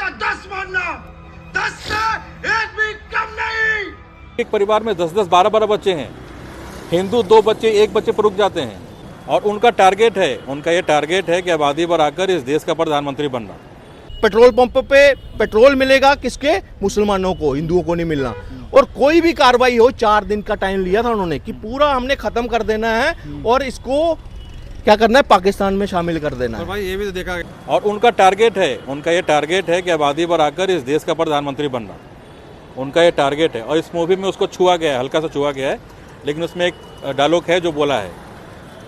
का 10 मानना, 10 से एक भी कम नहीं। एक परिवार में 10-10, 12-12 बच्चे हैं। हिंदू 2 बच्चे, 1 बच्चे पर रुक जाते हैं और उनका ये टारगेट है कि आबादी बढ़ाकर इस देश का प्रधानमंत्री बनना। पेट्रोल पंप पे पेट्रोल मिलेगा किसके? मुसलमानों को, हिंदुओं को नहीं मिलना। और कोई भी कार्रवाई हो, 4 दिन का टाइम लिया था उन्होंने कि पूरा हमने खत्म कर देना है और इसको क्या करना है, पाकिस्तान में शामिल कर देना है। भाई ये भी तो देखा और उनका ये टारगेट है कि आबादी बढ़ाकर इस देश का प्रधानमंत्री बनना। उनका ये टारगेट है और इस मूवी में उसको छुआ गया है, हल्का सा छुआ गया है, लेकिन उसमें एक डायलॉग है जो बोला है।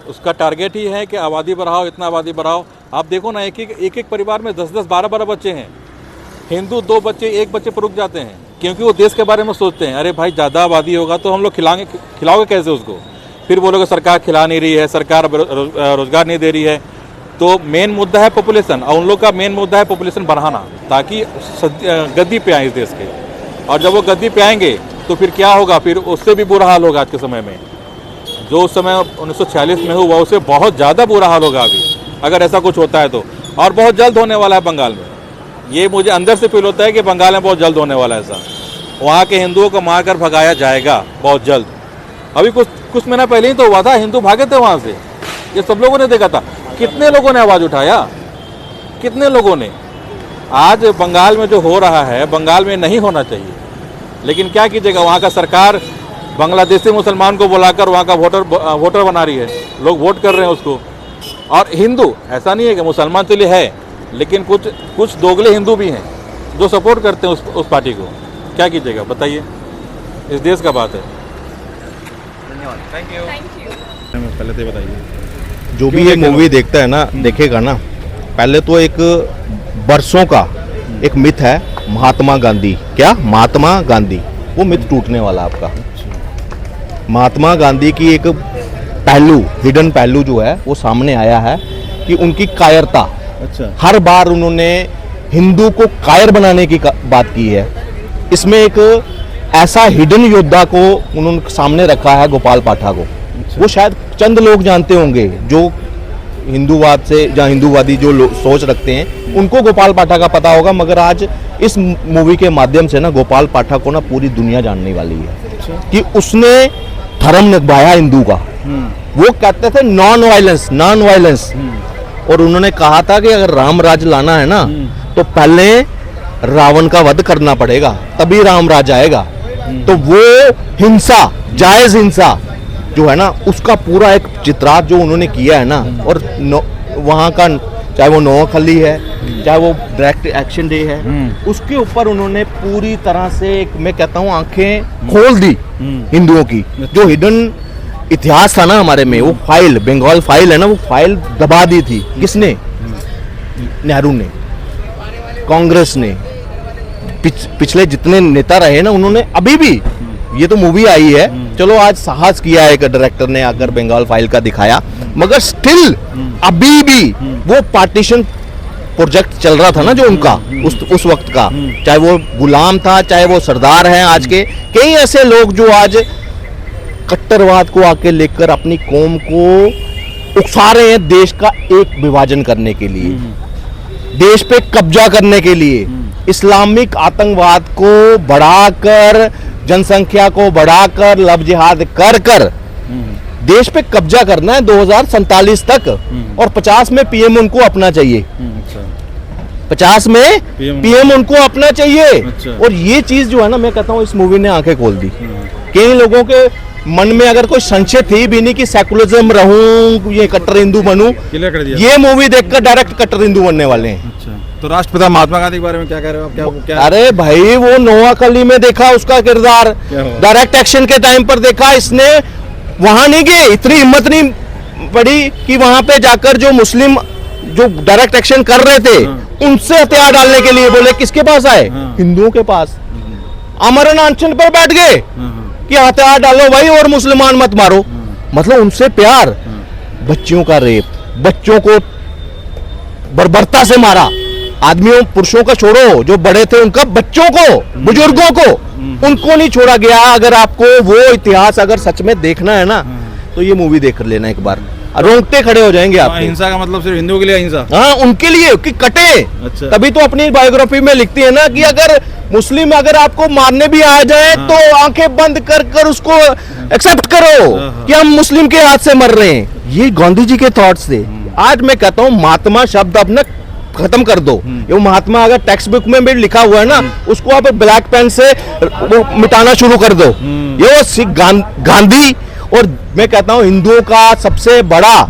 उसका टारगेट ही है कि आबादी बढ़ाओ, इतना आबादी बढ़ाओ। आप देखो ना, एक परिवार में 10-10, 12-12 बच्चे हैं। हिंदू 2 बच्चे, 1 बच्चे पर रुक जाते हैं क्योंकि वो देश के बारे में सोचते हैं। अरे भाई ज़्यादा आबादी होगा तो हम लोग खिलाओगे कैसे उसको? फिर बोलोगे सरकार खिला नहीं रही है, सरकार रोजगार नहीं दे रही है। तो मेन मुद्दा है पॉपुलेशन और उन लोग का मेन मुद्दा है पॉपुलेशन बढ़ाना ताकि गद्दी पे आए इस देश के। और जब वो गद्दी पे आएंगे तो फिर क्या होगा? फिर उससे भी बुरा हाल होगा आज के समय में। जो उस समय 1946 में हुआ उससे बहुत ज़्यादा बुरा हाल होगा अभी, अगर ऐसा कुछ होता है तो। और बहुत जल्द होने वाला है बंगाल में। ये मुझे अंदर से फील होता है कि बंगाल में बहुत जल्द होने वाला है ऐसा। वहाँ के हिंदुओं को मारकर भगाया जाएगा बहुत जल्द। अभी कुछ महीना पहले ही तो हुआ था, हिंदू भागे थे वहाँ से। ये सब लोगों ने देखा था। कितने लोगों ने आवाज़ उठाया, कितने लोगों ने। आज बंगाल में जो हो रहा है, बंगाल में नहीं होना चाहिए, लेकिन क्या कीजिएगा, वहाँ का सरकार बांग्लादेशी मुसलमान को बुलाकर वहाँ का वोटर बना रही है। लोग वोट कर रहे हैं उसको। और हिंदू, ऐसा नहीं है कि मुसलमान चलिए है, लेकिन कुछ दोगले हिंदू भी हैं जो सपोर्ट करते हैं उस पार्टी को। क्या कीजिएगा बताइए, इस देश का बात है। धन्यवाद, थैंक यू। पहले तो बताइए, जो भी ये मूवी देखता है ना, देखेगा ना, पहले तो एक बरसों का एक मिथ है महात्मा गांधी। क्या? महात्मा गांधी। वो मिथ टूटने वाला आपका। महात्मा गांधी की एक पहलू, हिडन पहलू जो है वो सामने आया है कि उनकी कायरता। अच्छा। हर बार उन्होंने हिंदू को कायर बनाने की बात की है। इसमें एक ऐसा हिडन योद्धा को उन्होंने सामने रखा है, गोपाल पाठक को। अच्छा। वो शायद चंद लोग जानते होंगे जो हिंदूवाद से या हिंदूवादी जो सोच रखते हैं, उनको गोपाल पाठक का पता होगा। मगर आज इस मूवी के माध्यम से ना गोपाल पाठक को ना पूरी दुनिया जानने वाली है। अच्छा। कि उसने धर्म निभाया हिंदू का। वो कहते थे नॉन वायलेंस। और उन्होंने कहा था कि अगर राम राज लाना है ना तो पहले रावण का वध करना पड़ेगा, तभी राम राज आएगा। तो वो हिंसा, जायज हिंसा जो है ना, उसका पूरा एक चित्रार्थ जो उन्होंने किया है ना। और वहाँ का चाहे वो नोआखली है, चाहे वो डायरेक्ट एक्शन डे है, उसके ऊपर उन्होंने पूरी तरह से एक, मैं कहता हूँ, आंखें खोल दी हिंदुओं की। जो हिडन इतिहास था ना हमारे में, वो फाइल, बंगाल फाइल है ना, वो फाइल दबा दी थी। किसने? नेहरू ने, कांग्रेस ने, पिछले जितने नेता रहे ना, उन्होंने अभी भी, ये तो मूवी आई है, चलो आज साहस किया है एक डायरेक्टर ने आकर बंगाल फाइल का दिखाया, मगर स्टिल अभी भी वो पार्टीशन प्रोजेक्ट चल रहा था ना जो उनका उस वक्त का, चाहे वो गुलाम था, चाहे वो सरदार हैं आज के। कई ऐसे लोग जो आज कट्टरवाद को आके लेकर अपनी कौम को उकसा रहे हैं देश का एक विभाजन करने के लिए, देश पे कब्जा करने के लिए, इस्लामिक आतंकवाद को बढ़ाकर, जनसंख्या को बढ़ाकर, लव जिहाद कर देश पे कब्जा करना है 2047 तक। और 50 में पीएम उनको अपना चाहिए। 50 में पीएम उनको अपना चाहिए। अच्छा। और ये चीज जो है ना, मैं कहता हूँ इस मूवी ने आंखें खोल दी। कई लोगों के मन में अगर कोई संशय थी भी नहीं कि सेकुलरिज्म रहूं, ये कट्टर हिंदू बनूं, ये मूवी देखकर डायरेक्ट कट्टर हिंदू बनने वाले हैं। अच्छा। तो राष्ट्रपिता महात्मा गांधी के बारे में क्या कह रहे हो आप? क्या? अरे भाई, वो नोआखली में देखा उसका किरदार, डायरेक्ट एक्शन के टाइम पर देखा। इसने वहां नहीं गए, इतनी हिम्मत नहीं पड़ी कि वहां पे जाकर जो मुस्लिम जो डायरेक्ट एक्शन कर रहे थे उनसे हथियार डालने के लिए बोले। किसके पास आए? हिंदुओं के पास। आमरण अनशन पर बैठ गए कि हथियार डालो भाई और मुसलमान मत मारो। मतलब उनसे प्यार। बच्चियों का रेप, बच्चों को बर्बरता से मारा। आदमियों, पुरुषों का छोड़ो, जो बड़े थे उनका, बच्चों को, बुजुर्गों को, उनको नहीं छोड़ा गया। अगर आपको वो इतिहास अगर सच में देखना है ना, तो ये मूवी देख कर लेना एक बार। रोंगटे खड़े हो जाएंगे आप। अहिंसा का मतलब सिर्फ हिंदुओं के लिए अहिंसा? हाँ, उनके लिए कि कटे। अच्छा। तभी तो अपनी बायोग्राफी में लिखती है ना कि अगर मुस्लिम अगर आपको मारने भी आ जाए तो आंखें बंद कर कर उसको एक्सेप्ट करो कि हम मुस्लिम के हाथ से मर रहे हैं। ये गांधी जी के थॉट्स थे। आज मैं कहता हूँ महात्मा शब्द अपना खत्म कर दो। ये महात्मा अगर टेक्स्ट बुक में भी लिखा हुआ है ना, उसको आप ब्लैक पेन से वो मिटाना शुरू कर दो। ये वो सिख गांधी, और मैं कहता हूँ हिंदुओं का सबसे बड़ा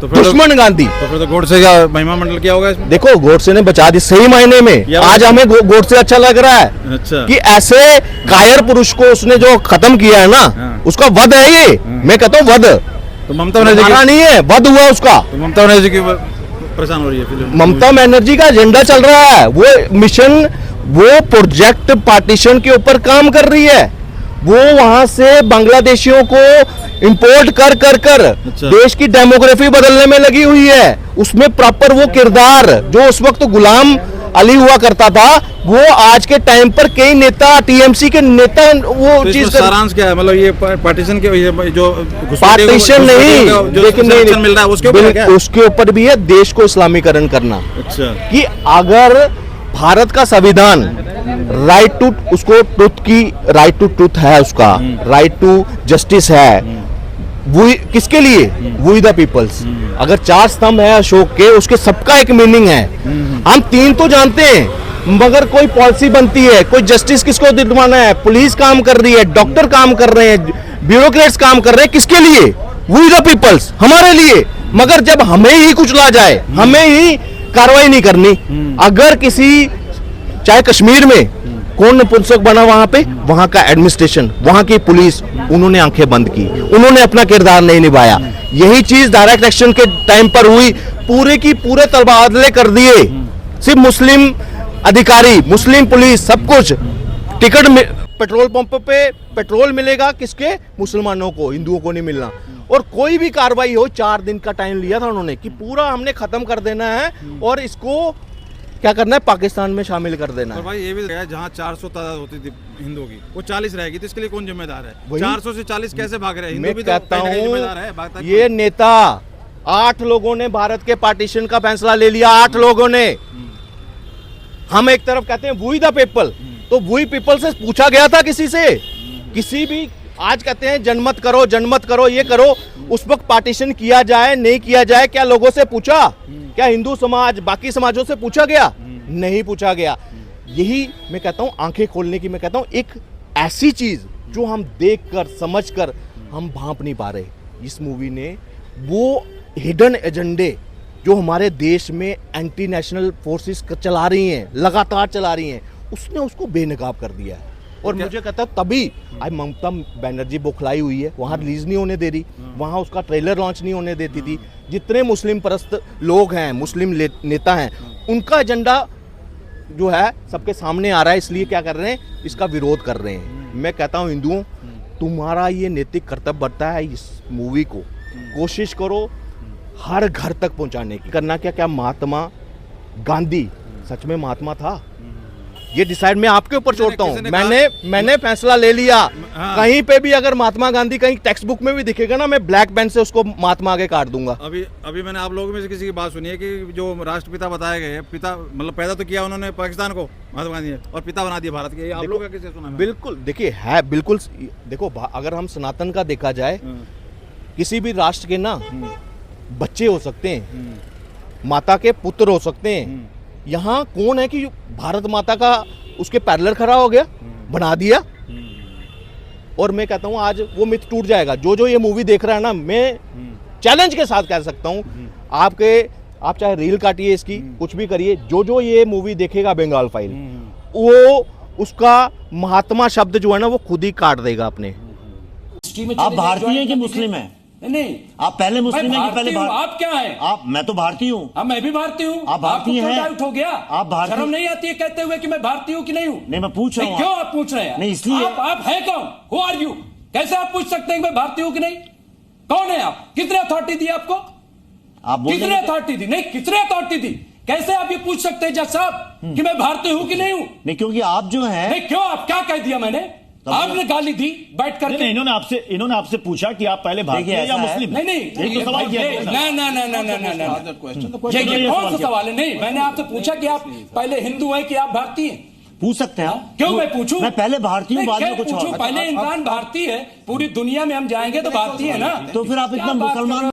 दुश्मन गांधी। तो फिर तो गोडसे का महिमा मंडल क्या होगा इसमें? देखो गोडसे ने बचा दी सही मायने में। आज हमें गोडसे अच्छा लग रहा है। अच्छा। कि ऐसे कायर पुरुष को उसने जो खत्म किया है ना, उसका वध है ये। मैं कहता हूँ वध। तो ममता बनर्जी मारा नहीं है, वध हुआ उसका। तो ममता बनर्जी की परेशान हो रही है फिल्म? ममता बनर्जी का एजेंडा चल रहा है, वो मिशन, वो प्रोजेक्ट पार्टीशन के ऊपर काम कर रही है। वो वहां से बांग्लादेशियों को इंपोर्ट कर कर कर अच्छा। देश की डेमोग्राफी बदलने में लगी हुई है। उसमें प्रॉपर वो किरदार जो उस वक्त गुलाम अली हुआ करता था, वो आज के टाइम पर कई नेता, टीएमसी के नेता वो तो चीज सारांश क्या है? मतलब ये पार्टीशन के ये जो पार्टीशन नहीं, लेकिन नहीं मिल रहा है उसके ऊपर क्या? उसके ऊपर भी है देश को इस्लामीकरण करना। अच्छा। कि अगर भारत का संविधान राइट टू, उसको ट्रुथ की राइट टू ट्रुथ है, उसका राइट टू जस्टिस है, वो किसके लिए? वो द पीपल्स। अगर 4 स्तंभ है अशोक के, उसके सबका एक मीनिंग है। हम 3 तो जानते हैं, मगर कोई पॉलिसी बनती है, कोई जस्टिस किसको दिलवाना है? पुलिस काम कर रही है, डॉक्टर काम कर रहे हैं, ब्यूरोक्रेट्स काम कर रहे हैं, किसके लिए? वी द पीपल्स, हमारे लिए। मगर जब हमें ही कुचला जाए, हमें ही कार्रवाई नहीं करनी। अगर किसी, चाहे कश्मीर में कौन नपुंसक बना, वहां का एडमिनिस्ट्रेशन, वहां की पुलिस, उन्होंने आंखें बंद की, उन्होंने अपना किरदार नहीं निभाया। यही चीज डायरेक्ट एक्शन के टाइम पर हुई। पूरे की पूरे तबादले कर दिए, सिर्फ मुस्लिम अधिकारी, मुस्लिम पुलिस, सब कुछ। टिकट पेट्रोल पंप पे पेट्रोल मिलेगा किसके? मुसलमानों को, हिंदुओं को नहीं मिलना। और कोई भी कार्रवाई हो, 4 दिन का टाइम लिया था उन्होंने कि पूरा हमने खत्म कर देना है और इसको क्या करना है, पाकिस्तान में शामिल कर देना है। और भाई ये भी है, जहाँ 400 तादाद होती थी हिंदुओं की, वो 40 रहेगी, तो इसके लिए कौन जिम्मेदार है? 400 से 40 कैसे भाग रहे हैं? हिंदू भी तो कहीं ना कहीं जिम्मेदार है। ये नेता 8 लोगों ने भारत के पार्टीशन का फैसला ले लिया, 8 लोगों ने। हम एक तरफ कहते हैं वुई द पीपल, तो वुई पीपल से पूछा गया था किसी से? किसी भी, आज कहते हैं जनमत करो, जनमत करो, ये करो। उस वक्त पार्टीशन किया जाए नहीं किया जाए, क्या लोगों से पूछा? क्या हिंदू समाज, बाकी समाजों से पूछा गया? नहीं पूछा गया। यही मैं कहता हूं आंखें खोलने की, मैं कहता हूं एक ऐसी चीज जो हम देखकर समझकर हम भांप नहीं पा रहे। इस मूवी ने वो हिडन एजेंडे जो हमारे देश में एंटी नेशनल फोर्सेस चला रही हैं, लगातार चला रही हैं, उसने उसको बेनकाब कर दिया है। और मुझे कहता है तभी आज ममता बनर्जी बौखलाई हुई है, वहां रिलीज नहीं होने दे रही, वहां उसका ट्रेलर लॉन्च नहीं होने देती थी। जितने मुस्लिम परस्त लोग हैं, मुस्लिम नेता हैं, उनका एजेंडा जो है सबके सामने आ रहा है, इसलिए क्या कर रहे हैं? इसका विरोध कर रहे हैं। मैं कहता हूं हिंदुओं, तुम्हारा ये नैतिक कर्तव्य बनता है, इस मूवी को कोशिश करो हर घर तक पहुंचाने की। करना क्या महात्मा गांधी सच में महात्मा था? ये डिसाइड मैं आपके ऊपर छोड़ता हूँ। मैंने फैसला ले लिया। कहीं पे भी अगर महात्मा गांधी कहीं टेक्स्ट बुक में भी दिखेगा ना, मैं ब्लैक पेन से उसको महात्मा आगे काट दूंगा। अभी मैंने आप लोगों में से किसी की बात सुनी है कि जो राष्ट्रपिता बताए गए, पिता मतलब पैदा तो किया उन्होंने पाकिस्तान को, महात्मा गांधी ने, और पिता बना दिया भारत के। आप लोगों का किसे सुना? बिल्कुल, देखिए है बिल्कुल। देखो अगर हम सनातन का देखा जाए, किसी भी राष्ट्र के ना बच्चे हो सकते हैं, माता के पुत्र हो सकते हैं। यहाँ कौन है कि भारत माता का उसके पैरेलल खड़ा हो गया, बना दिया? और मैं कहता हूँ आज वो मिथ टूट जाएगा। जो ये मूवी देख रहा है ना, मैं चैलेंज के साथ कह सकता हूँ, आप चाहे रील काटिए इसकी, कुछ भी करिए, जो ये मूवी देखेगा बंगाल फाइल, वो उसका महात्मा शब्द जो है ना, वो खुद ही काट देगा अपने। आप भारतीय हैं कि मुस्लिम हैं? नहीं, आप पहले मुस्लिम हैं कि पहले आप क्या हैं? आप, मैं तो भारतीय हूँ। मैं भी भारतीय हूँ। आप भारतीय हैं? डाउट हो गया? आप भारतीय? शर्म नहीं आती है कहते हुए कि मैं भारतीय हूँ कि नहीं हूँ? नहीं, मैं पूछ रहा हूँ। क्यों आप पूछ रहे हैं? नहीं, इसलिए आप हैं कौन? Who are you? कैसे आप पूछ सकते हैं कि मैं भारतीय हूँ कि नहीं? कौन है आप? कितने अथॉरिटी दी आपको? आप कितने अथॉरिटी दी? नहीं, कितने अथॉरिटी दी? कैसे आप ये पूछ सकते हैं जज साहब कि मैं भारतीय हूँ कि नहीं हूँ? नहीं, क्योंकि आप जो है, नहीं, क्यों? आप क्या कह दिया मैंने? आपने गाली दी बैठ कर। इन्होंने आपसे पूछा कि आप पहले भारतीय या मुस्लिम? नहीं यही तो सवाल किया गया था। ये कौन सा सवाल है? नहीं, मैंने आपसे पूछा कि आप पहले हिंदू हैं कि आप भारतीय हैं? पूछ सकते हैं। क्यों मैं पूछूं? मैं पहले भारतीय हूँ, बाद में कुछ और। पहले इंसान भारतीय है, पूरी दुनिया में हम जाएंगे तो भारतीय है ना। तो फिर आप इतना मुसलमान